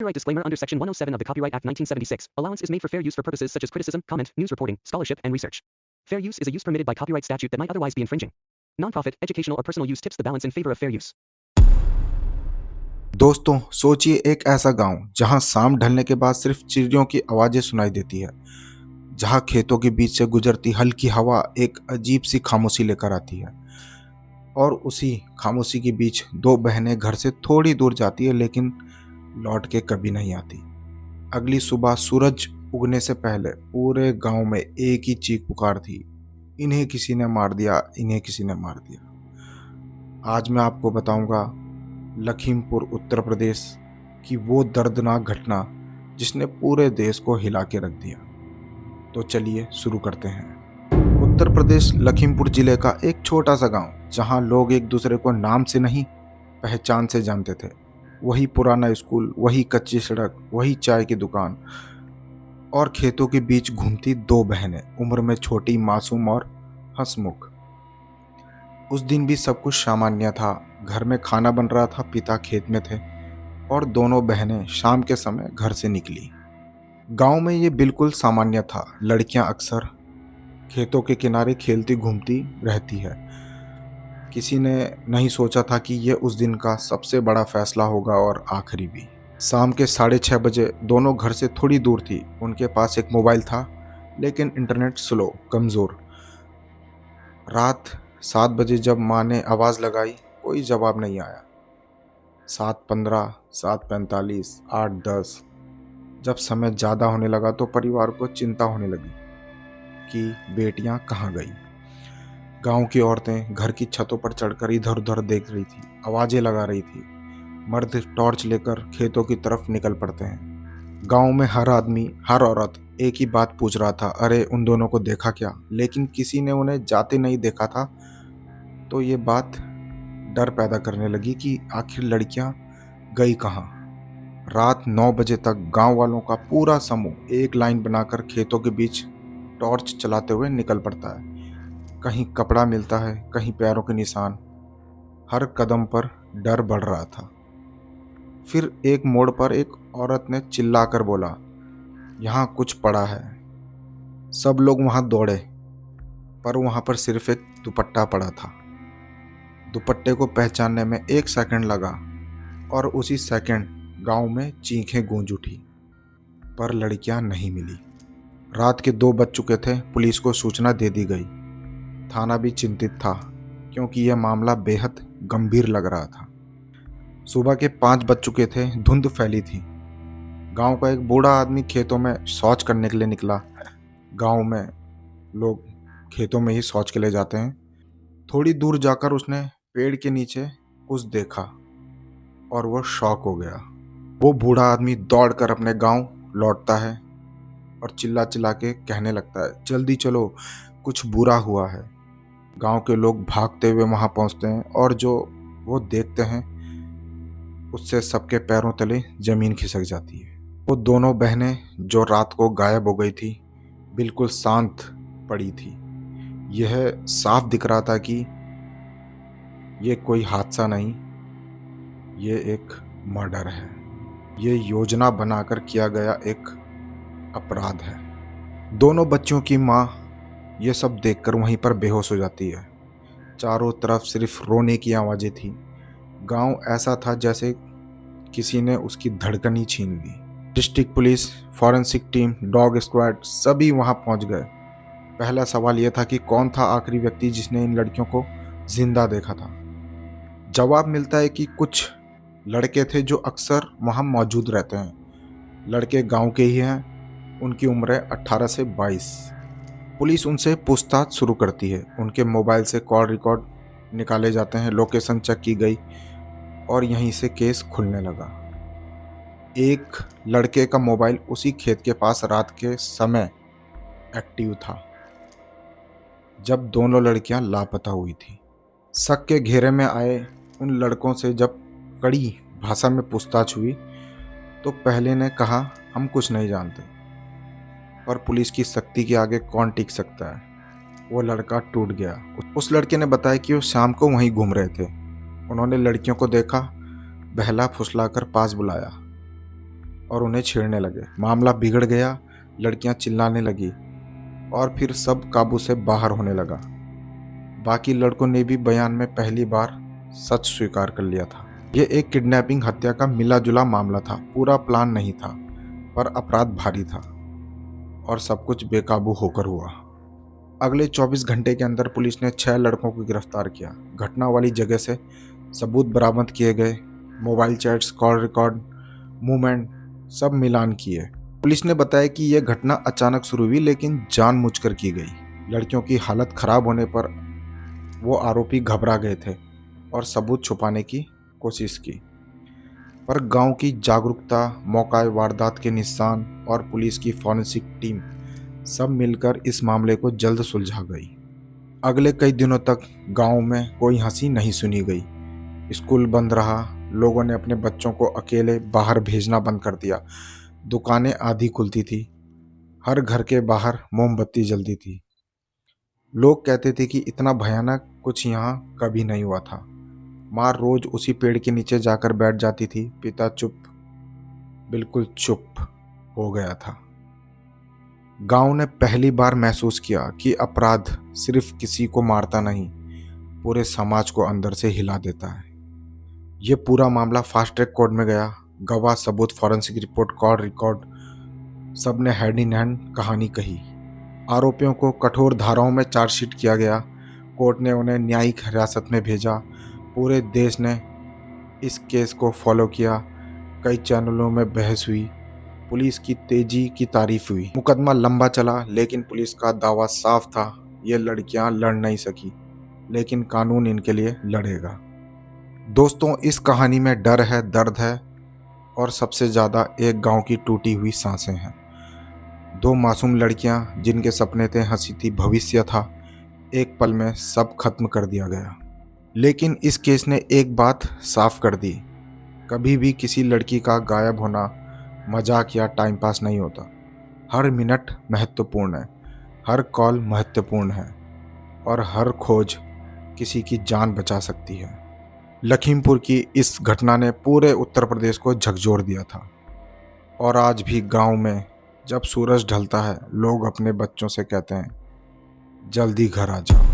Copyright disclaimer under Section 107 of the Copyright Act 1976. Allowance is made for fair use for purposes such as criticism, comment, news reporting, scholarship, and research. Fair use is a use permitted by copyright statute that might otherwise be infringing. Non-profit, educational or personal use tips the balance in favor of fair use. दोस्तों, सोचिए एक ऐसा गांव जहां शाम ढलने के बाद सिर्फ चिड़ियों की आवाजें सुनाई देती है, जहां खेतों के बीच से गुजरती हल्की हवा एक अजीब सी खामोशी लेकर आती है और उसी खामोशी के बीच दो बहनें घर से थोड़ी दूर जाती है लेकिन लौट के कभी नहीं आती। अगली सुबह सूरज उगने से पहले पूरे गांव में एक ही चीख पुकार थी, इन्हें किसी ने मार दिया, इन्हें किसी ने मार दिया। आज मैं आपको बताऊंगा लखीमपुर उत्तर प्रदेश की वो दर्दनाक घटना जिसने पूरे देश को हिला के रख दिया। तो चलिए शुरू करते हैं। उत्तर प्रदेश लखीमपुर जिले का एक छोटा सा गांव जहां लोग एक दूसरे को नाम से नहीं पहचान से जानते थे। वही पुराना स्कूल, वही कच्ची सड़क, वही चाय की दुकान और खेतों के बीच घूमती दो बहनें, उम्र में छोटी, मासूम और हंसमुख। उस दिन भी सब कुछ सामान्य था। घर में खाना बन रहा था, पिता खेत में थे और दोनों बहनें शाम के समय घर से निकली। गांव में ये बिल्कुल सामान्य था। लड़कियां अक्सर खेतों के किनारे खेलती घूमती रहती है। किसी ने नहीं सोचा था कि ये उस दिन का सबसे बड़ा फैसला होगा और आखिरी भी। शाम के 6:30 बजे दोनों घर से थोड़ी दूर थी। उनके पास एक मोबाइल था लेकिन इंटरनेट स्लो, कमज़ोर। रात 7 बजे जब माँ ने आवाज़ लगाई, कोई जवाब नहीं आया। 7:15, 7:45, 8:10 जब समय ज़्यादा होने लगा तो परिवार को चिंता होने लगी कि बेटियां कहाँ गई। गांव की औरतें घर की छतों पर चढ़कर इधर उधर देख रही थी, आवाज़ें लगा रही थी। मर्द टॉर्च लेकर खेतों की तरफ निकल पड़ते हैं। गांव में हर आदमी, हर औरत एक ही बात पूछ रहा था, अरे उन दोनों को देखा क्या? लेकिन किसी ने उन्हें जाते नहीं देखा था। तो ये बात डर पैदा करने लगी कि आखिर लड़कियां गई कहाँ। रात 9 बजे तक गांव वालों का पूरा समूह एक लाइन बनाकर खेतों के बीच टॉर्च चलाते हुए निकल पड़ता है। कहीं कपड़ा मिलता है, कहीं पैरों के निशान। हर कदम पर डर बढ़ रहा था। फिर एक मोड़ पर एक औरत ने चिल्लाकर बोला, यहाँ कुछ पड़ा है। सब लोग वहां दौड़े, पर वहां पर सिर्फ एक दुपट्टा पड़ा था। दुपट्टे को पहचानने में 1 सेकंड लगा और उसी सेकंड गांव में चीखें गूंज उठी, पर लड़कियां नहीं मिली। रात के 2 बज चुके थे। पुलिस को सूचना दे दी गई। थाना भी चिंतित था क्योंकि यह मामला बेहद गंभीर लग रहा था। सुबह के 5 बज चुके थे। धुंध फैली थी। गांव का एक बूढ़ा आदमी खेतों में शौच करने के लिए निकला। गांव में लोग खेतों में ही शौच के लिए जाते हैं। थोड़ी दूर जाकर उसने पेड़ के नीचे कुछ देखा और वो शॉक हो गया। वो बूढ़ा आदमी दौड़कर अपने गांव लौटता है और चिल्ला चिल्ला के कहने लगता है, जल्दी चलो, कुछ बुरा हुआ है। गांव के लोग भागते हुए वहां पहुंचते हैं और जो वो देखते हैं उससे सबके पैरों तले जमीन खिसक जाती है। वो दोनों बहनें जो रात को गायब हो गई थी, बिल्कुल शांत पड़ी थी। यह साफ दिख रहा था कि ये कोई हादसा नहीं, ये एक मर्डर है। ये योजना बनाकर किया गया एक अपराध है। दोनों बच्चों की माँ ये सब देखकर वहीं पर बेहोश हो जाती है। चारों तरफ सिर्फ रोने की आवाज़ें थी। गांव ऐसा था जैसे किसी ने उसकी धड़कन ही छीन ली। District police, forensic team, dog squad सभी वहां पहुंच गए। पहला सवाल यह था कि कौन था आखिरी व्यक्ति जिसने इन लड़कियों को जिंदा देखा था। जवाब मिलता है कि कुछ लड़के थे जो अक्सर वहां मौजूद रहते हैं। लड़के गांव के ही हैं। उनकी उम्र है 18 से 22। पुलिस उनसे पूछताछ शुरू करती है। उनके मोबाइल से कॉल रिकॉर्ड निकाले जाते हैं, लोकेशन चेक की गई और यहीं से केस खुलने लगा। एक लड़के का मोबाइल उसी खेत के पास रात के समय एक्टिव था जब दोनों लड़कियां लापता हुई थी। शक के घेरे में आए उन लड़कों से जब कड़ी भाषा में पूछताछ हुई तो पहले ने कहा, हम कुछ नहीं जानते। पर पुलिस की सख्ती के आगे कौन टिक सकता है। वो लड़का टूट गया। उस लड़के ने बताया कि वो शाम को वहीं घूम रहे थे। उन्होंने लड़कियों को देखा, बहला फुसलाकर पास बुलाया। और उन्हें छेड़ने लगे। मामला बिगड़ गया, लड़कियां चिल्लाने लगी और फिर सब काबू से बाहर होने लगा। बाकी लड़कों ने भी बयान में पहली बार सच स्वीकार कर लिया था। ये एक किडनैपिंग हत्या का मिला जुला मामला था। पूरा प्लान नहीं था, पर अपराध भारी था और सब कुछ बेकाबू होकर हुआ। अगले 24 घंटे के अंदर पुलिस ने 6 लड़कों को गिरफ्तार किया। घटना वाली जगह से सबूत बरामद किए गए, mobile chats, call record, movement सब मिलान किए। पुलिस ने बताया कि यह घटना अचानक शुरू हुई लेकिन जानबूझकर की गई। लड़कियों की हालत खराब होने पर वो आरोपी घबरा गए थे और सबूत छुपाने की कोशिश की। पर गांव की जागरूकता, मौका वारदात के निशान और पुलिस की फॉरेंसिक टीम सब मिलकर इस मामले को जल्द सुलझा गई। अगले कई दिनों तक गांव में कोई हंसी नहीं सुनी गई। स्कूल बंद रहा, लोगों ने अपने बच्चों को अकेले बाहर भेजना बंद कर दिया। दुकानें आधी खुलती थी, हर घर के बाहर मोमबत्ती जलती थी। लोग कहते थे कि इतना भयानक कुछ यहाँ कभी नहीं हुआ था। माँ रोज उसी पेड़ के नीचे जाकर बैठ जाती थी। पिता बिल्कुल चुप हो गया था। गांव ने पहली बार महसूस किया कि अपराध सिर्फ किसी को मारता नहीं, पूरे समाज को अंदर से हिला देता है। ये पूरा मामला फास्ट ट्रैक कोर्ट में गया। गवाह, सबूत, फॉरेंसिक रिपोर्ट, कॉल रिकॉर्ड सब ने हैंड इन हैंड कहानी कही। आरोपियों को कठोर धाराओं में चार्जशीट किया गया। कोर्ट ने उन्हें न्यायिक हिरासत में भेजा। पूरे देश ने इस केस को फॉलो किया। कई चैनलों में बहस हुई। पुलिस की तेजी की तारीफ हुई। मुकदमा लंबा चला लेकिन पुलिस का दावा साफ था, ये लड़कियां लड़ नहीं सकी, लेकिन कानून इनके लिए लड़ेगा। दोस्तों, इस कहानी में डर है, दर्द है और सबसे ज़्यादा एक गांव की टूटी हुई सांसें हैं। 2 मासूम लड़कियां जिनके सपने थे, हंसी थी, भविष्य था, एक पल में सब खत्म कर दिया गया। लेकिन इस केस ने एक बात साफ कर दी, कभी भी किसी लड़की का गायब होना मजाक या टाइम पास नहीं होता। हर मिनट महत्वपूर्ण है, हर कॉल महत्वपूर्ण है और हर खोज किसी की जान बचा सकती है। लखीमपुर की इस घटना ने पूरे उत्तर प्रदेश को झकझोर दिया था और आज भी गांव में जब सूरज ढलता है, लोग अपने बच्चों से कहते हैं, जल्दी घर आ जाओ।